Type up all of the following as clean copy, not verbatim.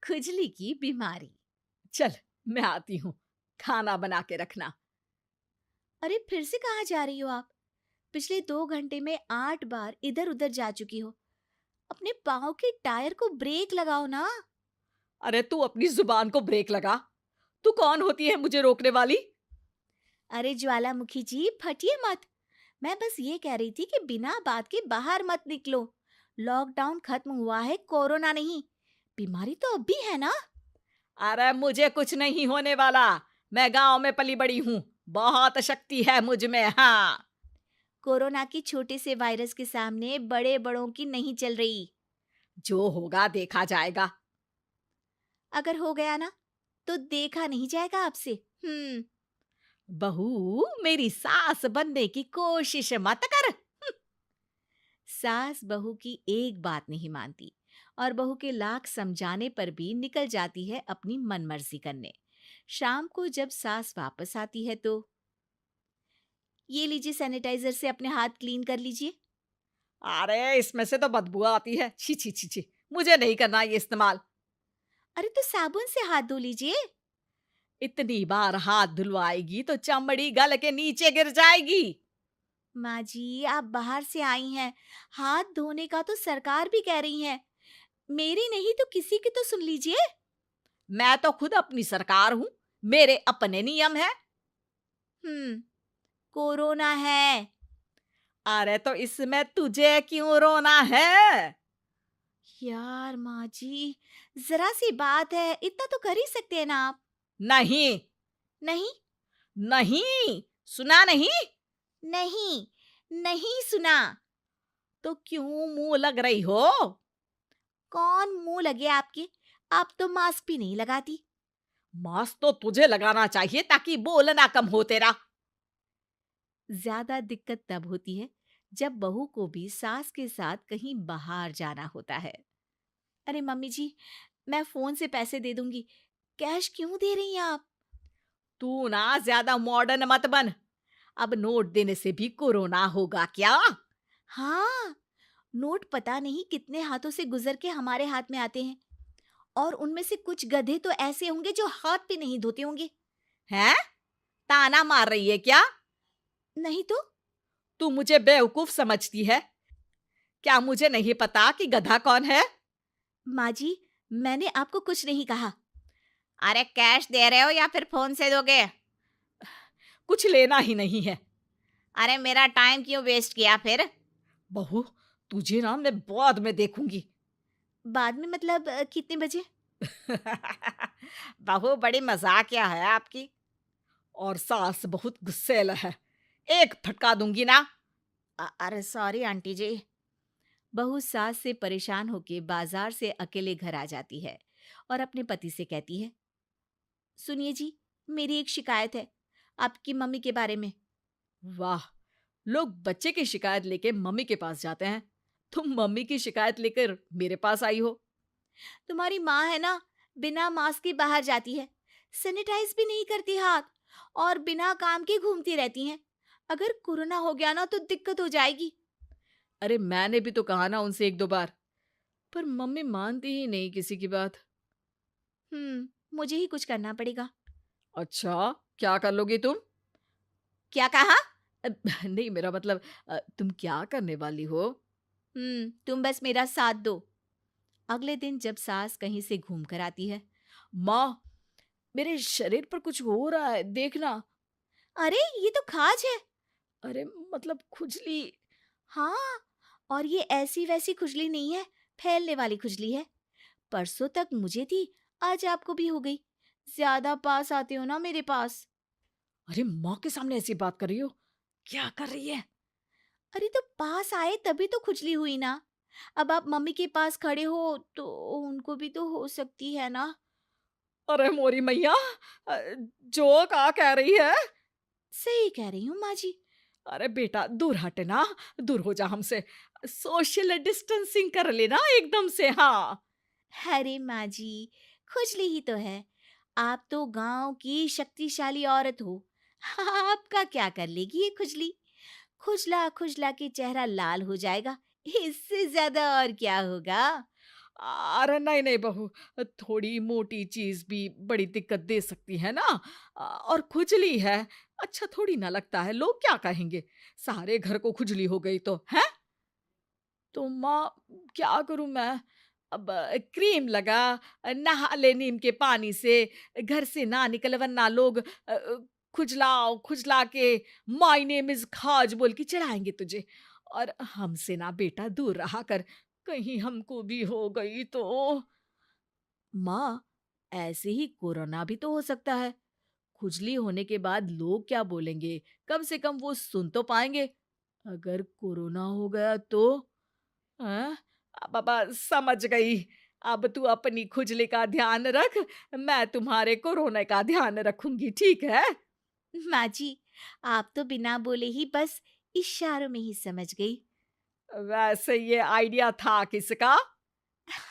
खुजली की बीमारी। चल, मैं आती हूँ, खाना बना के रखना। अरे फिर से कहाँ जा रही हो आप? पिछले 2 घंटे में 8 बार इधर उधर जा चुकी हो। अपने पाँव के टायर को ब्रेक लगाओ ना। अरे तू अपनी जुबान को ब्रेक लगा। तू कौन होती है मुझे रोकने वाली? अरे ज्वालामुखी जी, फटिए मत। मैं बस ये कह रही थी कि बिना बात के बाहर मत निकलो। लॉकडाउन खत्म हुआ है, कोरोना नहीं। बीमारी तो अब भी है ना। अरे मुझे कुछ नहीं होने वाला। मैं गांव में पली बड़ी हूँ। बहुत शक्ति है मुझ में, हाँ। कोरोना की छोटे से वायरस के सामने बड़े बड़ों की नहीं चल रही। जो होगा देखा जाएगा। अगर हो गया ना, तो देखा नहीं जाएगा आपसे। हम्म। बहू, मेरी सास बनने की कोशिश मत कर। सास बहू की एक बात नहीं मानती और बहू के लाख समझाने पर भी निकल जाती है अपनी मनमर्जी करने। शाम को जब सास वापस आती है तो, ये लीजिए सैनिटाइजर से अपने हाथ क्लीन कर लीजिए। अरे इसमें से तो बदबू आती है। छी छी छी छी। मुझे नहीं करना ये इस्तेमाल। अरे तो साबुन से हाथ धो लीजिए। इतनी बार हाथ धुलवाएगी तो चमड़ी गल के नीचे गिर जाएगी। माँ जी, आप बाहर से आई हैं, हाथ धोने का तो सरकार भी कह रही है। मेरी नहीं तो किसी की तो सुन लीजिए। मैं तो खुद अपनी सरकार हूँ। मेरे अपने नियम है। हम्म। कोरोना है। अरे तो इसमें तुझे क्यों रोना है? यार माँ जी, जरा सी बात है, इतना तो कर ही सकते हैं ना आप। नहीं। नहीं। नहीं, सुना नहीं? नहीं। नहीं सुना। तो क्यों मुंह लग रही हो? कौन मुंह लगे आपके? आप तो मास्क भी नहीं लगाती। मास्क तो तुझे लगाना चाहिए ताकि बोलना कम हो तेरा। ज्यादा दिक्कत तब होती है जब बहू को भी सास के साथ कहीं बाहर जाना होता है। अरे मम्मी जी, मैं फोन से पैसे दे दूंगी। कैश क्यों दे रही हैं आप? तू ना ज्यादा मॉडर्न मत बन। अब नोट देने से भी कोरोना होगा क्या? हाँ, नोट पता नहीं कितने हाथों से गुजर के हमारे हाथ में आते हैं, और उनमें से कुछ गधे तो ऐसे होंगे जो हाथ भी नहीं धोते होंगे। हैं? ताना मार रही है क्या? नहीं तो। तू मुझे बेवकूफ समझती है? क्या मुझे नहीं पता कि गधा कौन है? माँ जी, मैंने आपको कुछ नहीं कहा। अरे कैश दे रहे हो या फिर फोन से दोगे? कुछ लेना ही नहीं है। अरे मेरा टाइम क्यों वेस्ट किया फिर? बहू, तुझे ना मैं बाद में देखूंगी। बाद में मतलब कितने बजे? बहू बड़ी मजाकिया है आपकी। और सास बहुत गुस्सैल है। एक फटका दूंगी ना। अरे सॉरी आंटी जी। बहू सास से परेशान होके बाजार से अकेले घर आ जाती है और अपने पति से कहती है, सुनिए जी, मेरी एक शिकायत है आपकी मम्मी के बारे में। वाह, लोग बच्चे की शिकायत लेके मम्मी के पास जाते हैं। तुम मम्मी की शिकायत लेकर मेरे पास आई हो। तुम्हारी माँ है ना, बिना मास्क के बाहर जाती है, सैनिटाइज भी नहीं करती हाथ, और बिना काम के घूमती रहती हैं। अगर कोरोना हो गया ना तो दिक्कत हो जाएगी। अरे मैंने भी तो कहा ना उनसे एक दो बार, पर मम्मी मानती ही नहीं किसी की बात। मुझे ही कुछ करना पड़ेगा। अच्छा, क्या कर लोगी तुम? क्या कहा? अ, नहीं, मेरा मतलब तुम क्या करने वाली हो? तुम बस मेरा साथ दो। अगले दिन जब सास कहीं से घूम कर आती है, माँ, मेरे शरीर पर कुछ हो रहा है, देखना। अरे ये तो खाज है। अरे मतलब खुजली। हाँ, और ये ऐसी वैसी खुजली नहीं है, फैलने वाली खुजली है। परसों तक मुझे थी, आज आपको भी हो गई। ज्यादा पास आते हो ना मेरे पास। अरे माँ के सामने ऐसी बात कर रही हो? क्या कर रही है? अरे तो पास आए तभी तो खुजली हुई ना। अब आप मम्मी के पास खड़े हो तो उनको भी तो हो सकती है ना। अरे मोरी मैया, अ, जो का कह रही है? सही कह रही हूँ माँ जी। अरे बेटा, दूर हट ना। दूर हो जा हमसे। सोशल डिस्टेंसिंग कर लेना एकदम से, हाँ। अरे माँ जी, खुजली ही तो है। आप तो गांव की शक्तिशाली औरत हो। आपका क्या कर लेगी ये खुजली? खुजला खुजला के चेहरा लाल हो जाएगा। इससे ज्यादा और क्या होगा? अरे नहीं नहीं बहू, थोड़ी मोटी चीज भी बड़ी दिक्कत दे सकती है ना। और खुजली है, अच्छा थोड़ी ना लगता है, लोग क्या कहेंगे, सारे घर को खुजली हो गई तो है। तो माँ, क्या करूं मैं? अब क्रीम लगा, नहा ले नीम के पानी से, घर से ना निकल वरना लोग खुजलाओ खुजला के माय नेम इज खाज बोल के चढ़ाएंगे तुझे। और हमसे ना बेटा दूर रहा कर, कहीं हमको भी हो गई तो। माँ, ऐसे ही कोरोना भी तो हो सकता है। खुजली होने के बाद लोग क्या बोलेंगे, कम से कम वो सुन तो पाएंगे। अगर कोरोना हो गया तो? हाँ, बाबा समझ गई। अब तू अपनी खुजली का ध्यान रख, मैं तुम्हारे कोरोना का ध्यान रखूंगी, ठीक है? माँ जी, आप तो बिना बोले ही बस इशारों में ही समझ गई। वैसे ये आइडिया था किसका?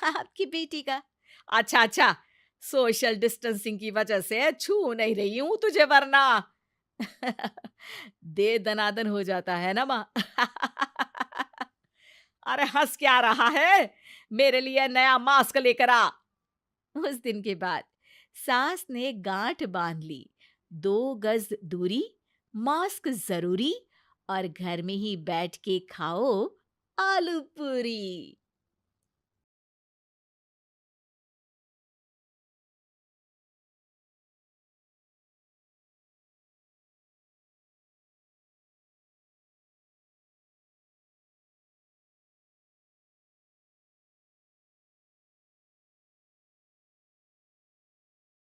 आपकी बेटी का। अच्छा अच्छा, सोशल डिस्टेंसिंग की वजह से छू नहीं रही हूं तुझे वरना। दे दनादन हो जाता है ना माँ। अरे हंस क्या रहा है, मेरे लिए नया मास्क लेकर आ। उस दिन के बाद सास ने गांठ बांध ली। 2 गज दूरी, मास्क जरूरी, और घर में ही बैठ के खाओ आलू पूरी।